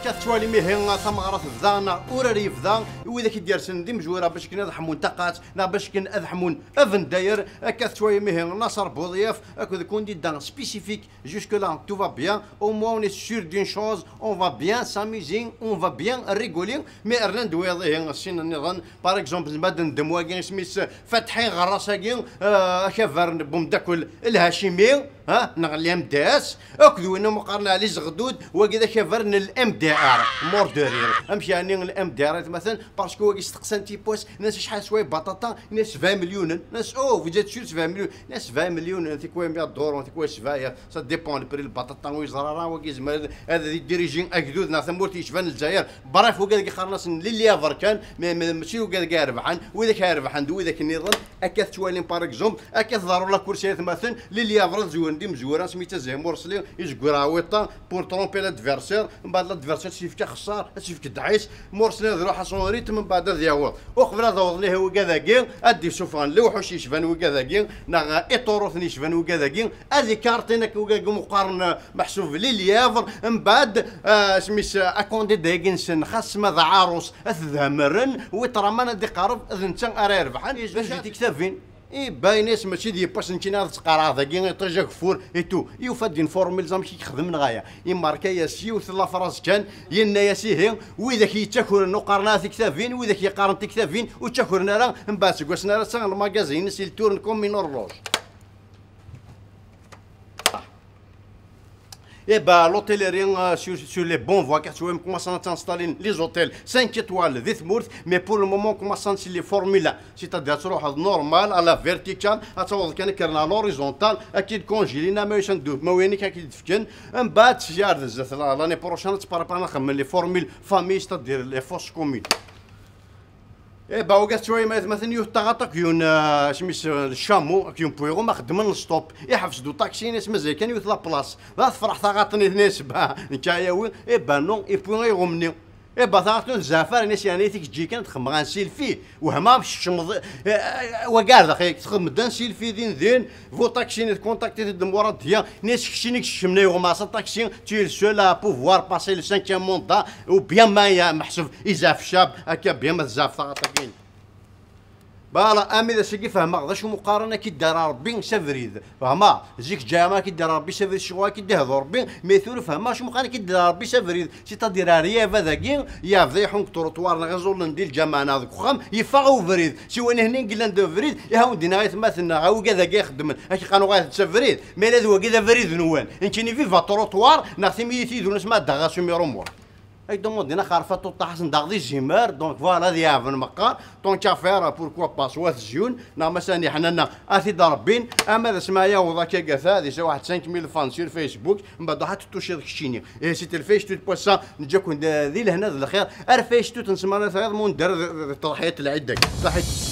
كتوالي مهن ثمرة فذانا وراري فذا وإذا كيدير سندي مجورة باش كنا ضحمون تقات نا باش كنا أضحمون أفن داير كتوالي مهن نصر بوضياف أكو كون دي دان سبيسيفيك jusque là tout va bien au moins on est sûr d'une chose on va bien s'amuser on va bien rigoler mais رنا ندويضيه السين النظام باغ اكزومبل مادن دمواكين سميس فاتحين غراساكين كافر بومداكل الهاشمي ها نغلي مداس اكدو انه مقارنه على زغدود وكذا كافرن الام دي ار موردورير امشي يعني الام دي ار مثلا باسكو واقي استقسم تي بوس ناس شحال شويه بطاطا ناس 20 مليون ناس او فيجات شو 20 مليون ناس 20 مليون انت كوي 100 دولار انت كوي شفايه سا ديبون بري البطاطا ويزرارا واقي زعما هذا ديريجين اكدود نا ثمورتي يشفان الجزائر بريف وكذا خرناس للي افركان ماشي وكذا ربحان واذا كيربحان واذا كنظن اكث توالين باغ اكزومبل اكث ضرور لا كرسيات مثلا للي افرد زوين دي مزوره سميتها زي مرسلي يجكر عويطه بور ترومبي لادفيرسير من بعد لادفيرسير تشيفك خسار تشيفك دعيس مرسلي يروح صون ريتم من بعد دياول وقبل ضوض ليه وكذاكي ادي سوفان لوحوش يشفان وكذاكي نا ايطوروث يشفان وكذاكي هذه كارتينك مقارنه محسوب لليافر من بعد سميس اكوندي داكنسن خاص ماذا عروس اثذمرن ويترمان دي قارب اذن ارا ربحان باش تكتفين اي باينيس ماشي دي باش نتينا تقرا ذاكي طيجا كفور اي تو يفدين فورميل زعما كيخدم من غايه ماركا ياسي وثلا فراس كان ينا ياسيه واذا كيتاكل نقارنا تكتافين واذا كيقارن تكتافين وتاكلنا راه من بعد كوسنا راه سان الماغازين سي التورن كوم روج Et bah l'hôtellerie sur les bons voies, car tu vois, commence à installer les hôtels 5 étoiles, mais pour le moment, on commence à installer les formules, c'est-à-dire normal, à la verticale, à l'horizontale, à qui congélé, mais je l'année prochaine, tu parles les formules famille, c'est-à-dire les fausses communes. ايه با وقت شويه مثلا يتغطى كيون سميس الشامو كيون بويغو ما خدمن الستوب يحفظوا طاكسي ناس مازال كان يوث لا بلاص لا تفرح ثغاطني ناس با نتايا وين ايه با نو اي بوين يغمني ايه با ثغاطون زافر ناس يعني تيك تجي كانت تخم غنسيل فيه وهما باش تشمض وكاع داخل تخم دان سيل فيه دين فو طاكسي كونتاكتي الدموره ديال ناس كشينيك شمنا يغما سا طاكسي تي سول ا بوفوار باسي لو 5 موندا و بيان ما محسوب ازاف شاب هكا بيان ما زاف ثغاطين بالا امي اذا سقي فهما غداش مقارنه كي دار ربي سفريد فهما زيك جامع كي دار ربي سفريد شغوا كي دار ربي ميثور فهما شو مقارنه كي دار ربي سفريد سي تدير رياف هذاكي يا فضيحون تروطوار غزول ندير الجامع هذاك وخام يفاغو فريد سي انا هنا قلنا ندير فريد يا ودي نايت مثلا عاو كذا يخدم هاك كانوا غايه تسفريد مي لا هو كذا فريد نوان انتيني في تروطوار ناخذ ميتي دون اسمها دغاسو ميرومور اي دوموند دينا خارفه توطا حسن داغدي الجمار دونك فوالا ديال فن مقار دونك افير بوركوا با سوا الزيون نا مثلا حنا اثي ضاربين اما سمايا وضا كاكا هذه سي واحد 5000 فان سير فيسبوك من بعد حتى توشي كشيني اي سيت الفيش تو بوسا نجاكم ذي لهنا الخير ارفيش تو تنسمع ثلاث مون دار تضحيات العده صحيت